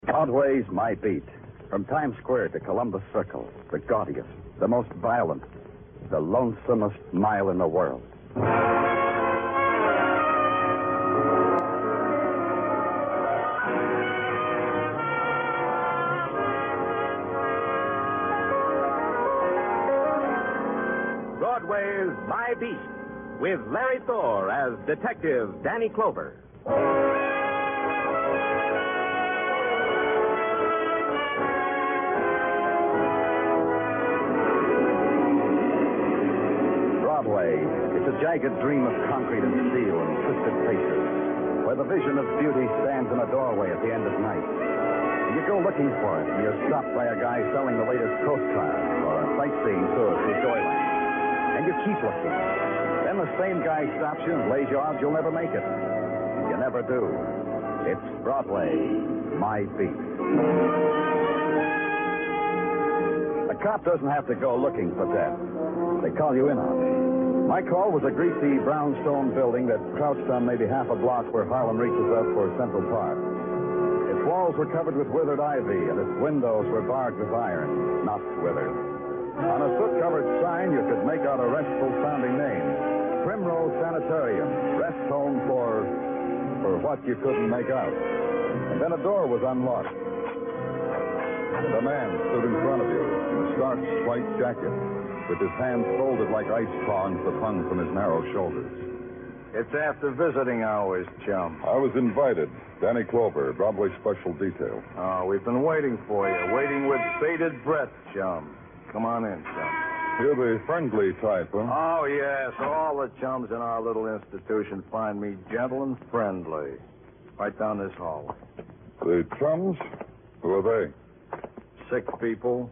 Broadway's my beat. From Times Square to Columbus Circle, the gaudiest, the most violent, the lonesomest mile in the world. Broadway's My Beat, with Larry Thor as Detective Danny Clover. Broadway, it's a jagged dream of concrete and steel and twisted faces, where the vision of beauty stands in a doorway at the end of night. You go looking for it, and you're stopped by a guy selling the latest postcard or a sightseeing tour through Joyland. And you keep looking. Then the same guy stops you and lays you odds you'll never make it. You never do. It's Broadway, my beat. A cop doesn't have to go looking for death. They call you in on it. My call was a greasy brownstone building that crouched on maybe half a block where Harlem reaches up for Central Park. Its walls were covered with withered ivy, and its windows were barred with iron, not withered. On a soot-covered sign, you could make out a restful-sounding name. Primrose Sanitarium, rest home for what you couldn't make out. And then a door was unlocked. And a man stood in front of you in a starched white jacket, with his hands folded like ice tongs that hung from his narrow shoulders. It's after visiting hours, chum. I was invited. Danny Clover, Broadway Special Detail. Oh, we've been waiting for you. Waiting with bated breath, chum. Come on in, chum. You're the friendly type, huh? Oh, yes. All the chums in our little institution find me gentle and friendly. Right down this hallway. The chums? Who are they? Sick people,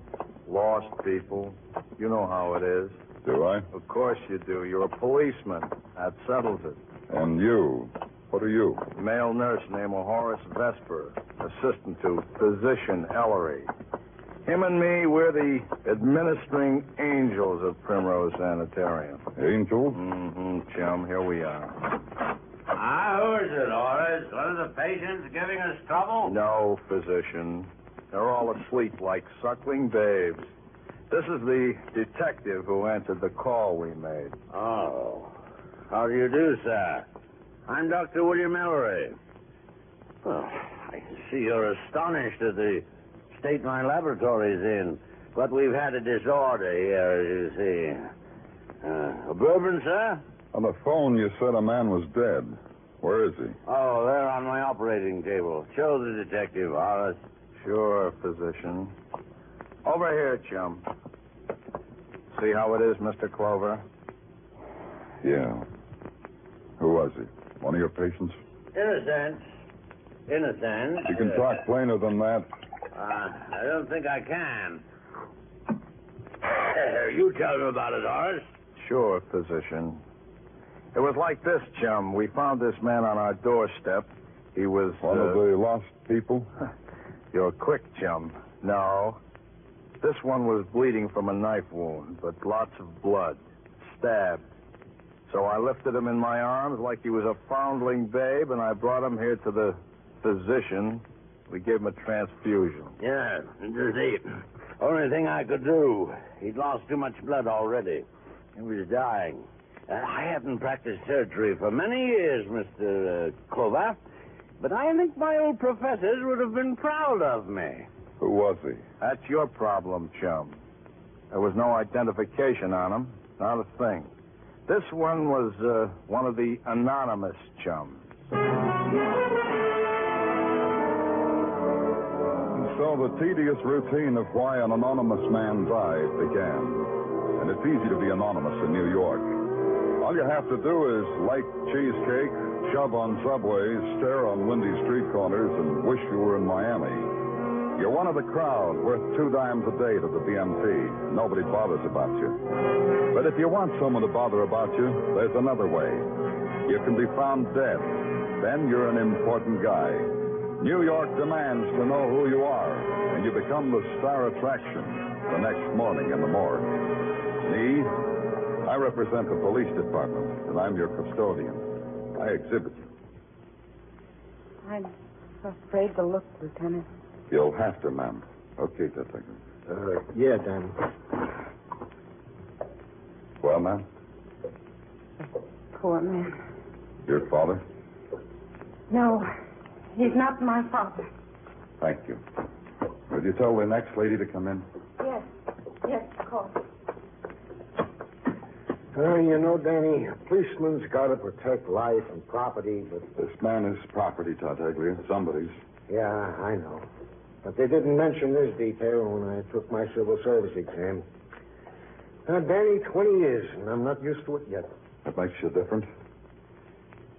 lost people. You know how it is. Do I? Of course you do. You're a policeman. That settles it. And you? What are you? Male nurse named Horace Vesper. Assistant to physician Ellery. Him and me, we're the administering angels of Primrose Sanitarium. Angels? Mm-hmm, chum. Here we are. Who is it, Horace? One of the patients giving us trouble? No, physician. They're all asleep like suckling babes. This is the detective who answered the call we made. Oh. How do you do, sir? I'm Dr. William Ellery. Well, I see you're astonished at the state my laboratory's in. But we've had a disorder here, you see. A bourbon, sir? On the phone, you said a man was dead. Where is he? Oh, there on my operating table. Show the detective, Horace. Sure, physician. Over here, chum. See how it is, Mr. Clover? Yeah. Who was he? One of your patients? In a sense. You can talk plainer than that. I don't think I can. You tell me about it, Horace. Sure, physician. It was like this, chum. We found this man on our doorstep. He was... One of the lost people? You're quick, chum. No. This one was bleeding from a knife wound, but lots of blood. Stabbed. So I lifted him in my arms like he was a foundling babe, and I brought him here to the physician. We gave him a transfusion. Yeah, it was the only thing I could do. He'd lost too much blood already. He was dying. I haven't practiced surgery for many years, Mr. Clover, but I think my old professors would have been proud of me. Who was he? That's your problem, chum. There was no identification on him. Not a thing. This one was one of the anonymous chums. So the tedious routine of why an anonymous man died began. And it's easy to be anonymous in New York. All you have to do is like cheesecake, shove on subways, stare on windy street corners, and wish you were in Miami. You're one of the crowd, worth $2 a day to the BMT. Nobody bothers about you. But if you want someone to bother about you, there's another way. You can be found dead. Then you're an important guy. New York demands to know who you are, and you become the star attraction the next morning in the morgue. Me, I represent the police department, and I'm your custodian. I exhibit you. I'm afraid to look, Lieutenant. You'll have to, ma'am. Okay, Detective. Yeah, Danny. Well, ma'am? Poor man. Your father? No, he's not my father. Thank you. Will you tell the next lady to come in? Yes. Yes, of course. You know, Danny, a policeman's got to protect life and property, but... This man is property, Tartaglia. Somebody's. Yeah, I know. But they didn't mention this detail when I took my civil service exam. Danny, 20 years, and I'm not used to it yet. That makes you different.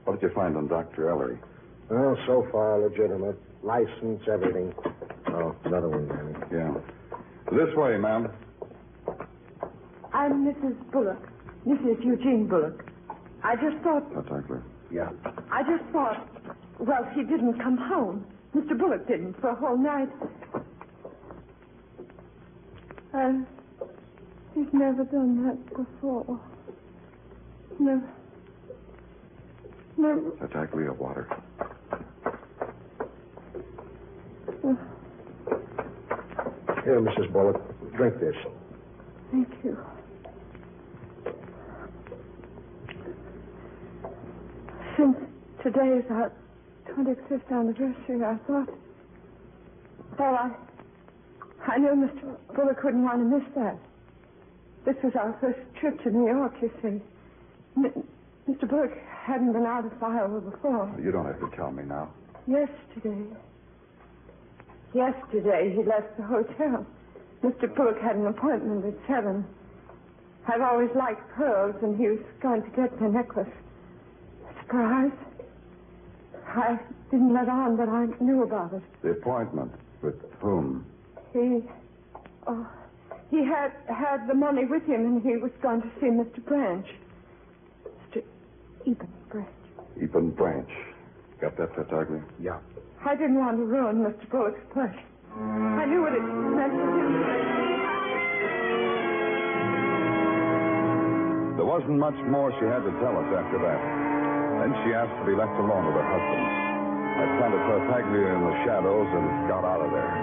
What did you find on Dr. Ellery? Well, so far, legitimate. License, everything. Oh, another one, Danny. Yeah. This way, ma'am. I'm Mrs. Bullock. Mrs. Eugene Bullock. I just thought... Tartaglia. Yeah. I just thought... Well, he didn't come home. Mr. Bullock didn't for a whole night. And he's never done that before. Never. Tartaglia, water. Here, Mrs. Bullock. Drink this. Thank you. Since today is our 25th anniversary, I thought... Well, I knew Mr. Bullock wouldn't want to miss that. This was our first trip to New York, you see. Mr. Bullock hadn't been out of Iowa before. You don't have to tell me now. Yesterday, he left the hotel. Mr. Bullock had an appointment at 7. I've always liked pearls, and he was going to get the necklace. Surprise? I didn't let on that I knew about it. The appointment? With whom? He had the money with him, and he was going to see Mr. Branch. Mr. Eben Branch. Eben Branch. Got that, Tartaglia? Yeah. I didn't want to ruin Mr. Bullock's pleasure. I knew what it meant to do. There wasn't much more she had to tell us after that. Then she asked to be left alone with her husband. I planted Tartaglia in the shadows and got out of there.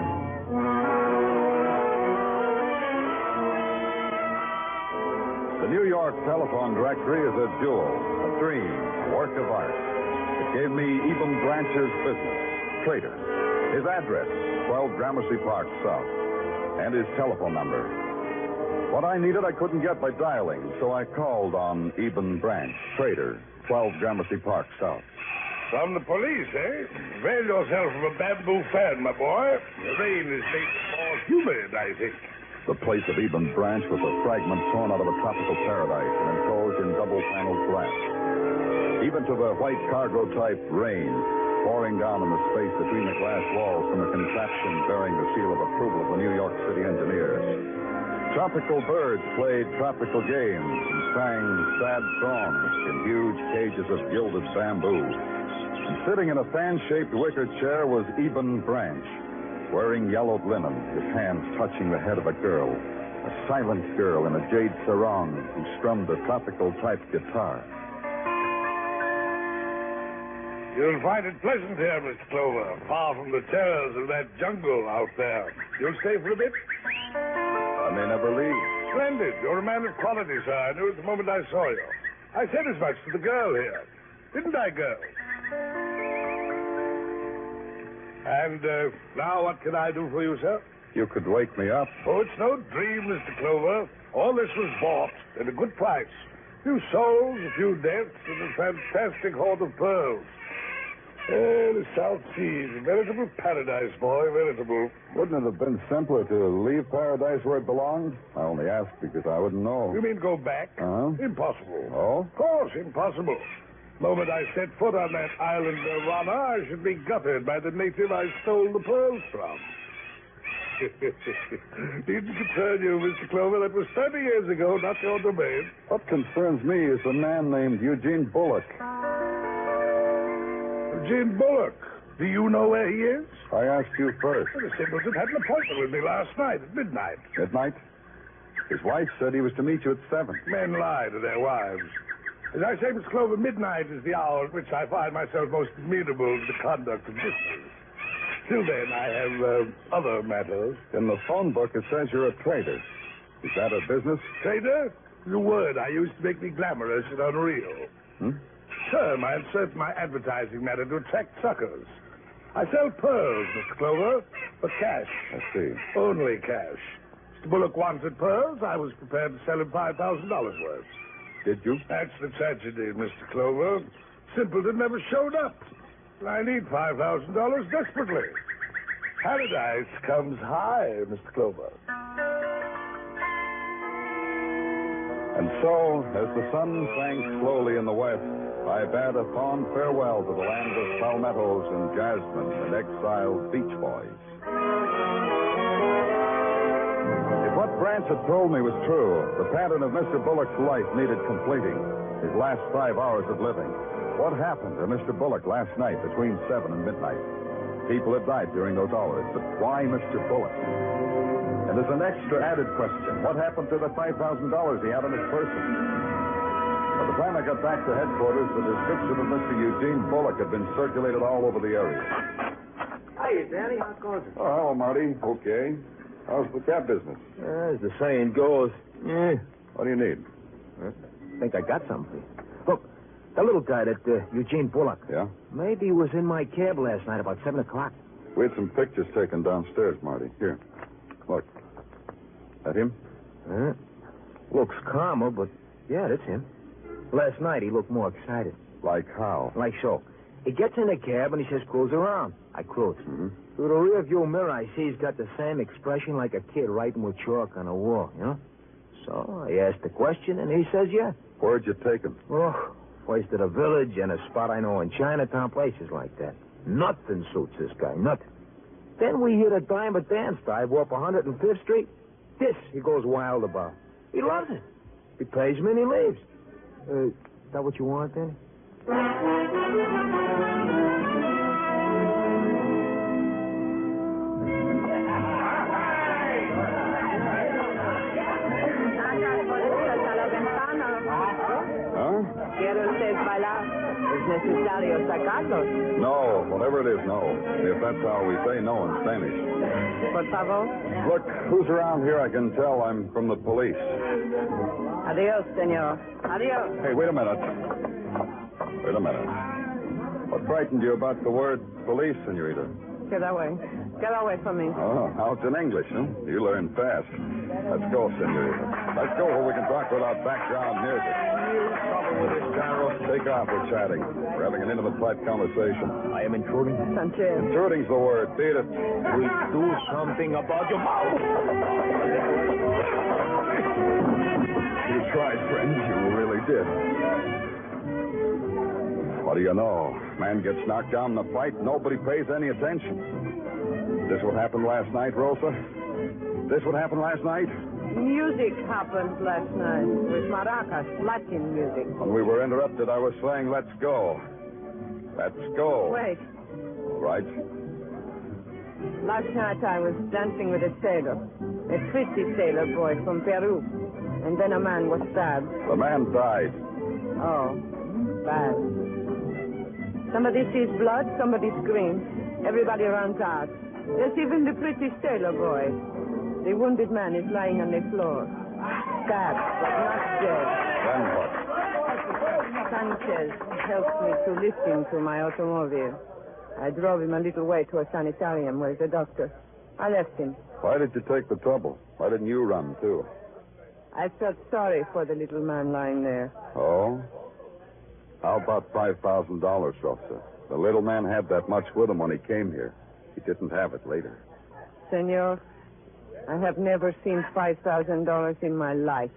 The New York telephone directory is a jewel, a dream, a work of art. It gave me Eben Branch's business, trader, his address, 12 Gramercy Park South, and his telephone number. What I needed I couldn't get by dialing, so I called on Eben Branch, trader, 12 Gramercy Park South. From the police, eh? Avail yourself of a bamboo fan, my boy. The rain has made it more humid, I think. The place of Eben Branch was a fragment torn out of a tropical paradise and enclosed in double-paneled glass. Even to the white cargo-type rain pouring down in the space between the glass walls from a contraption bearing the seal of approval of the New York City engineers. Tropical birds played tropical games and sang sad songs in huge cages of gilded bamboo. And sitting in a fan-shaped wicker chair was Eben Branch, wearing yellowed linen, his hands touching the head of a girl, a silent girl in a jade sarong who strummed a tropical-type guitar. You'll find it pleasant here, Mr. Clover, far from the terrors of that jungle out there. You'll stay for a bit? I may never leave. Splendid. You're a man of quality, sir. I knew it the moment I saw you. I said as much to the girl here. Didn't I, girl? And now what can I do for you, sir? You could wake me up. Oh, it's no dream, Mr. Clover. All this was bought at a good price. A few souls, a few deaths, and a fantastic hoard of pearls. The South Seas, a veritable paradise, boy, veritable. Wouldn't it have been simpler to leave paradise where it belonged? I only asked because I wouldn't know. You mean go back? Uh-huh. Impossible. Oh? Of course, impossible. The moment I set foot on that island nirvana, I should be gutted by the native I stole the pearls from. Didn't concern you, Mr. Clover. That was 30 years ago, not your domain. What concerns me is a man named Eugene Bullock. Eugene Bullock. Do you know where he is? I asked you first. The simpleton had an appointment with me last night at midnight. Midnight? His wife said he was to meet you at 7. Men lie to their wives. As I say, Miss Clover, midnight is the hour at which I find myself most amenable to the conduct of business. Till then, I have other matters. In the phone book, it says you're a trader. Is that a business? Trader? The word I used to make me glamorous and unreal. Term I insert my advertising matter to attract suckers. I sell pearls, Mr. Clover, for cash. I see. Only cash. Mr. Bullock wanted pearls. I was prepared to sell him $5,000 worth. Did you? That's the tragedy, Mr. Clover. Simpleton never showed up. I need $5,000 desperately. Paradise comes high, Mr. Clover. And so, as the sun sank slowly in the west, I bade a fond farewell to the land of palmettos and jasmine and exiled beach boys. If what Branch had told me was true, the pattern of Mr. Bullock's life needed completing. His last 5 hours of living. What happened to Mr. Bullock last night between 7 and midnight? People had died during those hours, but why Mr. Bullock? And there's an extra added question. What happened to the $5,000 he had on his person? By the time I got back to headquarters, the description of Mr. Eugene Bullock had been circulated all over the area. Hey, Danny, how goes it? Oh, hello, Marty. Okay. How's the cab business? As the saying goes, What do you need? I think I got something. Look, the little guy, that Eugene Bullock. Yeah? Maybe he was in my cab last night about 7 o'clock. We had some pictures taken downstairs, Marty. Here. Look. That him? Looks calmer, but yeah, that's him. Last night he looked more excited. Like how? Like so. He gets in the cab and he says, cruise around. I cruise. Mm-hmm. Through the rear view mirror, I see he's got the same expression like a kid writing with chalk on a wall, you know? So I asked the question and he says, yeah. Where'd you take him? Oh, first to the village and a spot I know in Chinatown, places like that. Nothing suits this guy, nothing. Then we hit a dime a dance dive up 105th Street. This he goes wild about. He loves it. He pays me and he leaves. Is that what you want, Danny? Huh? ¿Quiere usted bailar? ¿Es necesario sacarlos? No, whatever it is, no. If that's how we say no in Spanish. Por favor. Look, who's around here? I can tell I'm from the police. Adiós, señor. Adiós. Hey, wait a minute. Wait a minute. What frightened you about the word police, senorita? Get away. Get away from me. Oh, now it's in English, huh? You learn fast. Let's go, senorita. Let's go where we can talk without background music. Take off, we're chatting. We're having an intimate, tight conversation. I am intruding. Sanchez. Intruding's the word. Beat it. We do something about your mouth. You tried, friend. You really did. What do you know? Man gets knocked down in a fight, nobody pays any attention. This what happened last night, Rosa? This what happened last night? Music happened last night with maracas, Latin music. When we were interrupted, I was saying, let's go. Let's go. Wait. Right. Last night I was dancing with a sailor, a pretty sailor boy from Peru. And then a man was stabbed. The man died. Oh, bad. Somebody sees blood, somebody screams. Everybody runs out. There's even the pretty sailor boy. The wounded man is lying on the floor. Stabbed, but not dead. Then what? Sanchez helped me to lift him to my automobile. I drove him a little way to a sanitarium where the doctor. I left him. Why did you take the trouble? Why didn't you run, too? I felt sorry for the little man lying there. Oh? How about $5,000, Rosa? The little man had that much with him when he came here. He didn't have it later. Senor, I have never seen $5,000 in my life.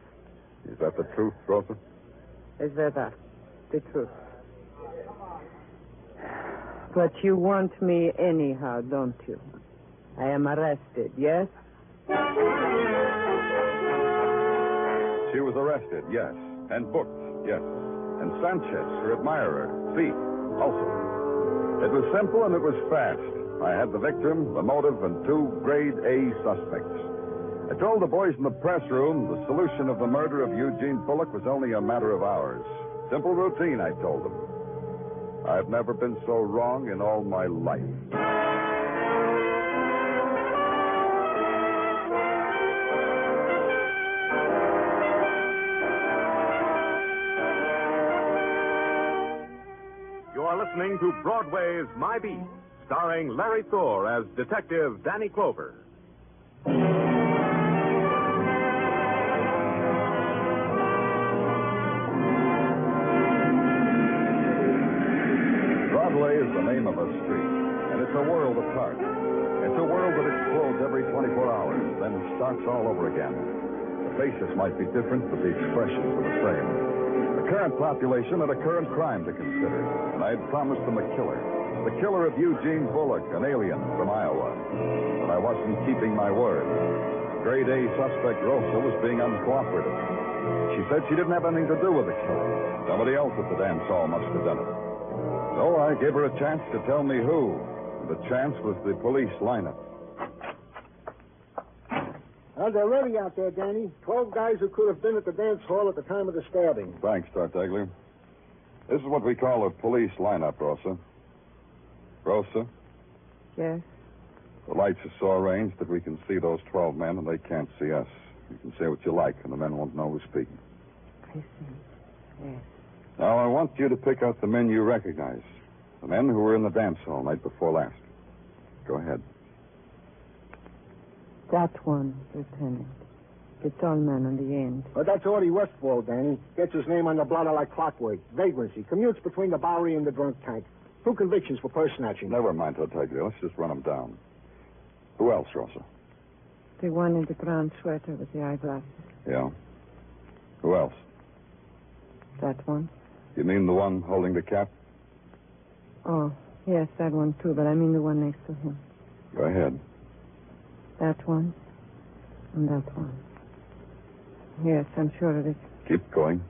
Is that the truth, Rosa? Es verdad. The truth. But you want me anyhow, don't you? I am arrested, yes? She was arrested, yes. And booked, yes. And Sanchez, her admirer, thief, also. It was simple and it was fast. I had the victim, the motive, and 2 grade A suspects. I told the boys in the press room the solution of the murder of Eugene Bullock was only a matter of hours. Simple routine, I told them. I've never been so wrong in all my life. listening to Broadway's My Beat, starring Larry Thor as Detective Danny Clover. Broadway is the name of a street, and it's a world apart. It's a world that explodes every 24 hours, then starts all over again. The faces might be different, but the expressions are the same. The current population had a current crime to consider, and I had promised them a killer. The killer of Eugene Bullock, an alien from Iowa. But I wasn't keeping my word. Grade A suspect Rosa was being uncooperative. She said she didn't have anything to do with the killing. Somebody else at the dance hall must have done it. So I gave her a chance to tell me who. The chance was the police lineup. They're ready out there, Danny. 12 guys who could have been at the dance hall at the time of the stabbing. Thanks, Tartaglia. This is what we call a police lineup, Rosa. Rosa? Yes? The lights are so arranged that we can see those 12 men and they can't see us. You can say what you like and the men won't know who's speaking. I see. Yes. Now, I want you to pick out the men you recognize. The men who were in the dance hall night before last. Go ahead. That one, Lieutenant. The tall man on the end. Well, that's Artie Westfall, Danny. Gets his name on the blotter like clockwork. Vagrancy. Commutes between the Bowery and the drunk tank. 2 convictions for purse snatching. Never mind, Tartaglia. Let's just run them down. Who else, Rosa? The one in the brown sweater with the eyeglasses. Yeah. Who else? That one. You mean the one holding the cap? Oh, yes, that one too, but I mean the one next to him. Go ahead. That one. And that one. Yes, I'm sure of it. Keep going.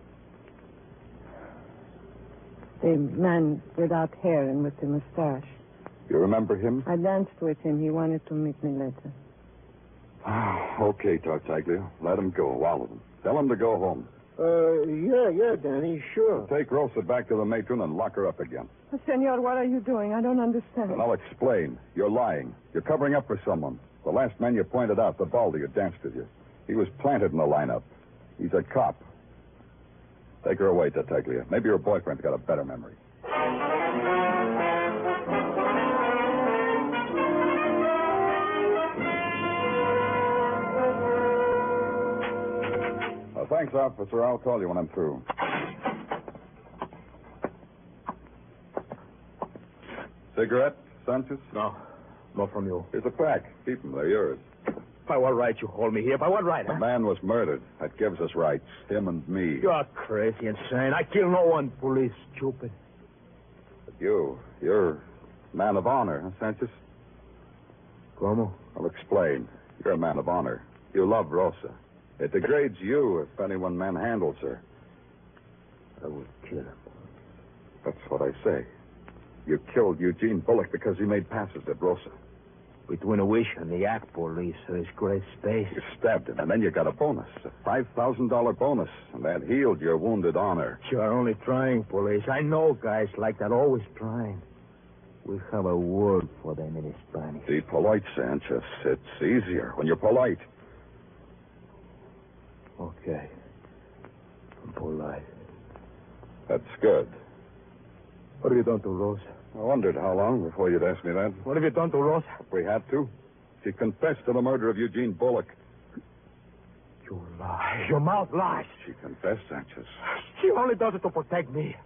The man without hair and with the mustache. You remember him? I danced with him. He wanted to meet me later. Okay, Tartaglia. Let him go, all of them. Tell him to go home. Yeah, Danny, sure. Take Rosa back to the matron and lock her up again. Senor, what are you doing? I don't understand. And I'll explain. You're lying. You're covering up for someone. The last man you pointed out, the baldy who danced with you. He was planted in the lineup. He's a cop. Take her away, Tartaglia. Maybe your boyfriend's got a better memory. Thanks, officer. I'll call you when I'm through. Cigarette, Sanchez? No. No from you. Here's a pack. Keep them. They're yours. By what right you hold me here? By what right, The huh? man was murdered. That gives us rights. Him and me. You're crazy, insane. I kill no one, police. Stupid. But you're man of honor, huh, Sanchez? Como? I'll explain. You're a man of honor. You love Rosa. It degrades you if anyone manhandles her. I would kill him. That's what I say. You killed Eugene Bullock because he made passes at Rosa. Between a wish and the act, police, there's great space. You stabbed him, and then you got a bonus, a $5,000 bonus, and that healed your wounded honor. You're only trying, police. I know guys like that, always trying. We have a word for them in Spanish. Be polite, Sanchez. It's easier when you're polite. Okay. I'm polite. That's good. What have you done to Rosa? I wondered how long before you'd ask me that. What have you done to Rosa? We had to. She confessed to the murder of Eugene Bullock. You lie. Your mouth lies. She confessed, Sanchez. She only does it to protect me.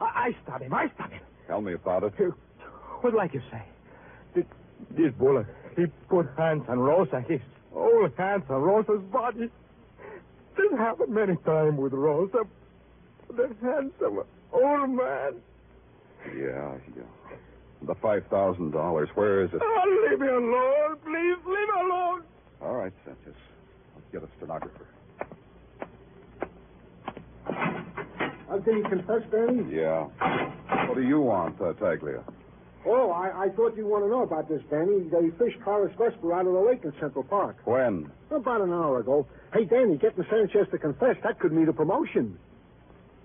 I stabbed him. Tell me about it. What like you say? This Bullock, he put hands on Rosa. His old hands on Rosa's body. This happened many times with Rosa. The hands of an old man. Yeah. The $5,000, where is it? Oh, leave me alone, please. Leave me alone. All right, Sanchez. Let's get a stenographer. Did he confess, Danny? Yeah. What do you want, Tartaglia? Oh, I thought you'd want to know about this, Danny. They fished Horace Vesper out of the lake in Central Park. When? About an hour ago. Hey, Danny, getting Sanchez to confess, that could mean a promotion.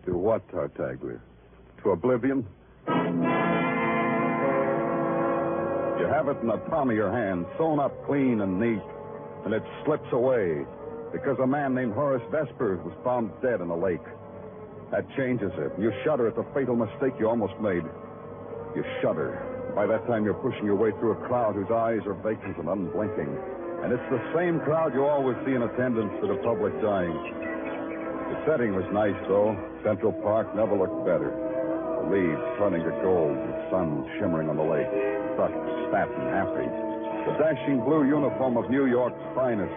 To what, Tartaglia? To oblivion? You have it in the palm of your hand, sewn up clean and neat, and it slips away because a man named Horace Vesper was found dead in a lake. That changes it. You shudder at the fatal mistake you almost made. You shudder. By that time, you're pushing your way through a crowd whose eyes are vacant and unblinking. And it's the same crowd you always see in attendance to the public dying. The setting was nice, though. Central Park never looked better. The leaves turning to gold, the sun shimmering on the lake. Buck, fat and happy. The dashing blue uniform of New York's finest.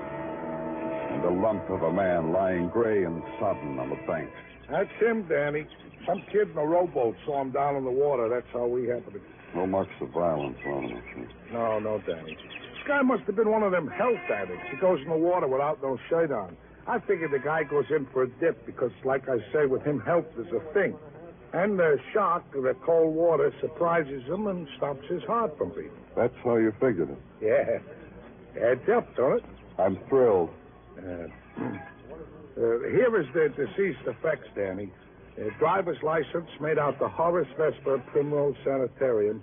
And the lump of a man lying gray and sodden on the bank. That's him, Danny. Some kid in a rowboat saw him down in the water. That's how we happened to... No marks of violence on him. No, Danny. This guy must have been one of them health addicts. He goes in the water without no shirt on. I figured the guy goes in for a dip because, like I say, with him, health is a thing. And the shock of the cold water surprises him and stops his heart from beating. That's how you figured it. Yeah. Adds up, don't it? I'm thrilled. Here is the deceased effects, Danny. Driver's license made out the Horace Vesper Primrose Sanitarium,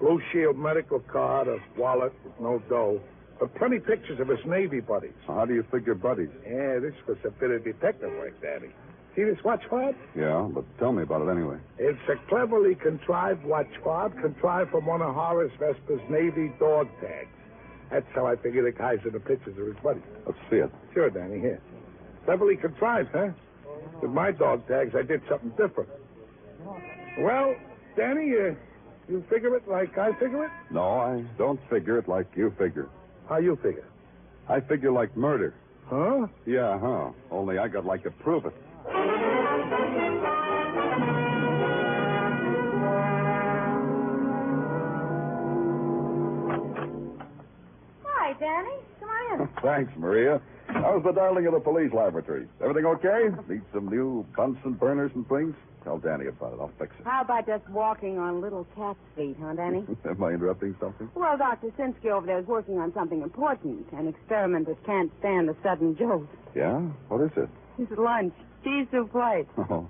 Blue Shield medical card, a wallet with no dough, but plenty pictures of his Navy buddies. How do you figure buddies? Yeah, this was a bit of detective work, Danny. See this watch fob? Yeah, but tell me about it anyway. It's a cleverly contrived watch fob, contrived from one of Horace Vesper's Navy dog tags. That's how I figure the guys in the pictures are his buddies. Let's see it. Sure, Danny, here. Cleverly contrived, huh? With my dog tags, I did something different. Well, Danny, you figure it like I figure it? No, I don't figure it like you figure. How you figure? I figure like murder. Huh? Yeah, huh. Only I got like to prove it. Hi, Danny. Come on in. Thanks, Maria. How's the darling of the police laboratory? Everything okay? Need some new Bunsen burners and things? Tell Danny about it. I'll fix it. How about just walking on little cat's feet, huh, Danny? Am I interrupting something? Well, Dr. Sinsky over there is working on something important, an experiment that can't stand a sudden jolt. Yeah? What is it? It's lunch. Cheese souffle. Oh.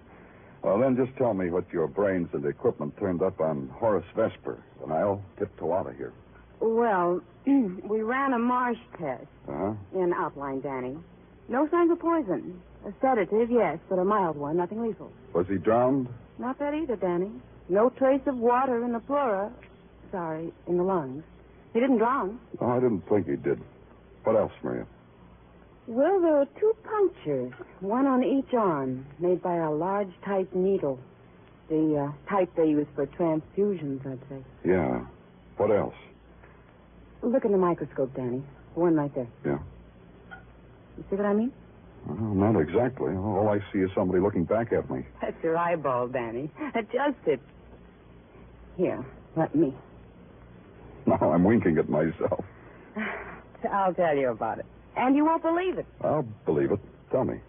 Well, then just tell me what your brains and equipment turned up on Horace Vesper, and I'll tiptoe out of here. Well, we ran a marsh test. Uh-huh. In outline, Danny. No signs of poison. A sedative, yes, but a mild one, nothing lethal. Was he drowned? Not that either, Danny. No trace of water in the pleura. Sorry, in the lungs. He didn't drown. Oh, I didn't think he did. What else, Maria? Well, there are 2 punctures, one on each arm, made by a large type needle. The type they use for transfusions, I'd say. Yeah. What else? Look in the microscope, Danny. The one right there. Yeah. You see what I mean? Well, not exactly. All I see is somebody looking back at me. That's your eyeball, Danny. Adjust it. Here, let me. Now I'm winking at myself. I'll tell you about it. And you won't believe it. I'll believe it. Tell me.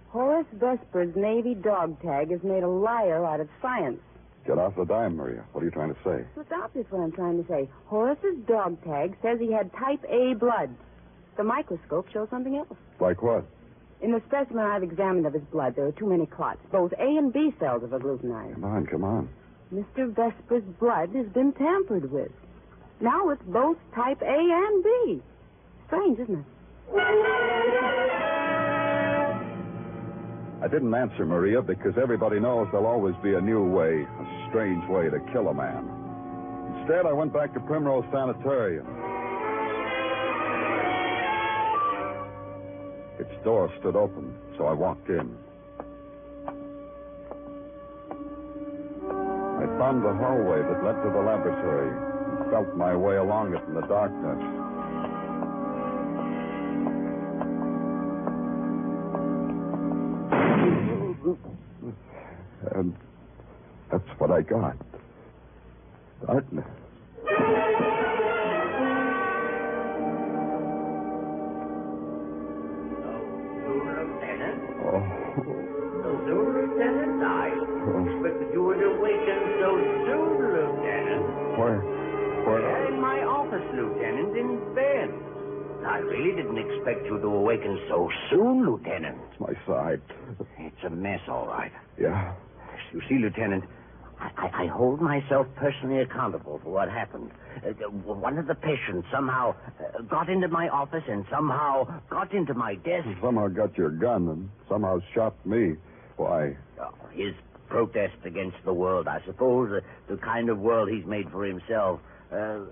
Horace Vesper's Navy dog tag has made a liar out of science. Get off the dime, Maria. What are you trying to say? It's obvious what I'm trying to say. Horace's dog tag says he had type A blood. The microscope shows something else. Like what? In the specimen I've examined of his blood, there are too many clots. Both A and B cells have agglutinized. Come on. Mr. Vesper's blood has been tampered with. Now it's both type A and B. Strange, isn't it? I didn't answer, Maria, because everybody knows there'll always be a new way, a strange way to kill a man. Instead, I went back to Primrose Sanitarium. Its door stood open, so I walked in. I found the hallway that led to the laboratory and felt my way along it in the darkness. And that's what I got. Darkness. Lieutenant, I expected you would awaken so soon, Lieutenant. Where? In my office, Lieutenant, in bed. I really didn't expect you to awaken so soon, Lieutenant. It's my side. It's a mess, all right. Yeah? You see, Lieutenant, I hold myself personally accountable for what happened. One of the patients somehow got into my office and somehow got into my desk. Somehow got your gun and somehow shot me. Why? His protest against the world, I suppose. The kind of world he's made for himself.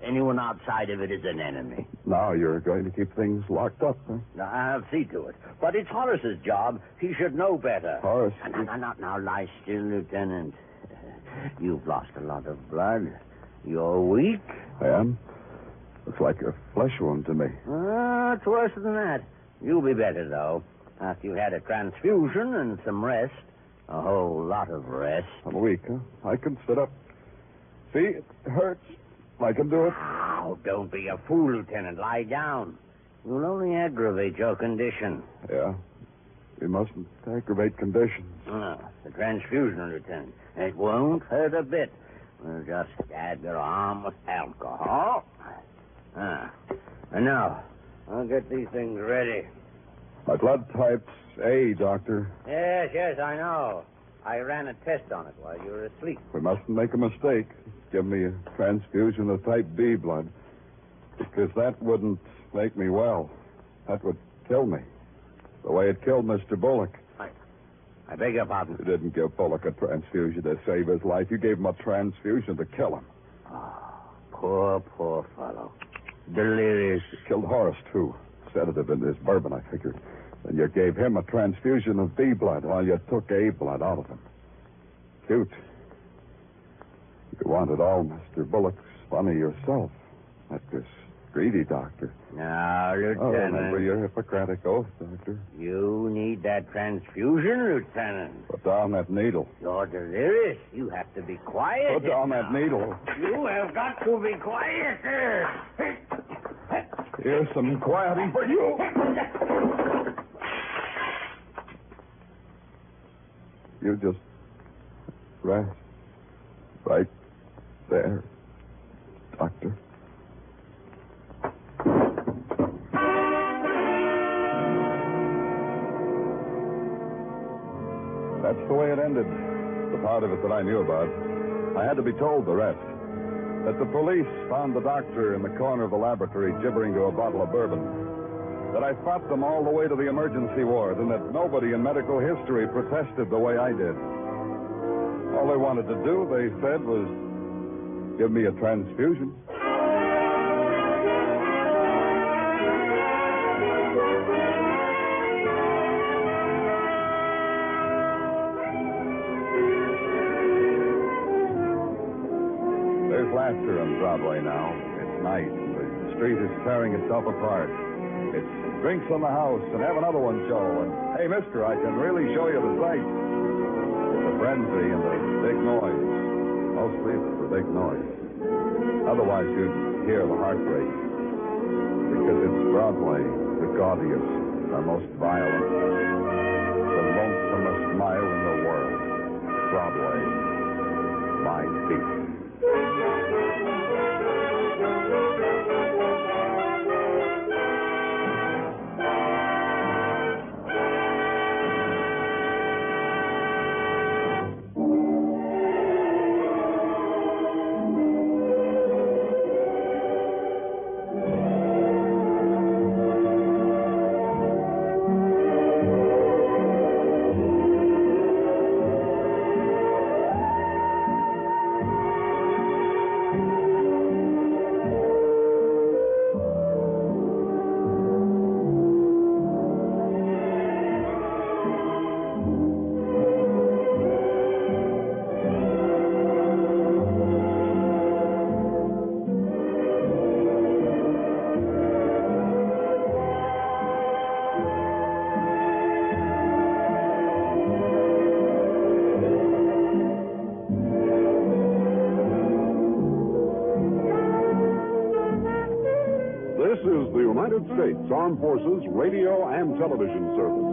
Anyone outside of it is an enemy. Now you're going to keep things locked up, huh? I'll see to it. But it's Horace's job. He should know better. Horace? Now, lie still, Lieutenant. You've lost a lot of blood. You're weak. I am? Looks like a flesh wound to me. It's worse than that. You'll be better, though, after you've had a transfusion and some rest. A whole lot of rest. I'm weak, huh? I can sit up. See, it hurts. I can do it. Oh, don't be a fool, Lieutenant. Lie down. You'll only aggravate your condition. Yeah. We mustn't aggravate conditions. The transfusion, Lieutenant. It won't hurt a bit. We'll just dab your arm with alcohol. And now, I'll get these things ready. My blood type's A, Doctor. Yes, I know. I ran a test on it while you were asleep. We mustn't make a mistake. Give me a transfusion of type B blood. Because that wouldn't make me well. That would kill me. The way it killed Mr. Bullock. I beg your pardon. You didn't give Bullock a transfusion to save his life. You gave him a transfusion to kill him. Poor fellow. Delirious. You killed Horace, too. Sedative in his bourbon, I figured. Then you gave him a transfusion of B blood while you took A blood out of him. Cute. You wanted all Mr. Bullock's funny yourself. Not this greedy doctor. Now, Lieutenant. Oh, remember your Hippocratic oath, Doctor. You need that transfusion, Lieutenant. Put down that needle. You're delirious. You have to be quiet. Put down that needle. You have got to be quiet. Here's some quieting for you. You just rest right there, Doctor. That's the way it ended. The part of it that I knew about. I had to be told the rest. That the police found the doctor in the corner of the laboratory gibbering to a bottle of bourbon. That I fought them all the way to the emergency ward, and that nobody in medical history protested the way I did. All they wanted to do, they said, was give me a transfusion. There's laughter on Broadway now. It's night, and the street is tearing itself apart. It's drinks on the house, and have another one, Joe. And, hey, mister, I can really show you the sights. It's the frenzy and the big noise. Mostly it's the big noise. Otherwise, you'd hear the heartbreak. Because it's Broadway, the gaudiest, our most violent, the lonesomest mile in the world. Broadway, my feet. United States Armed Forces Radio and Television Service.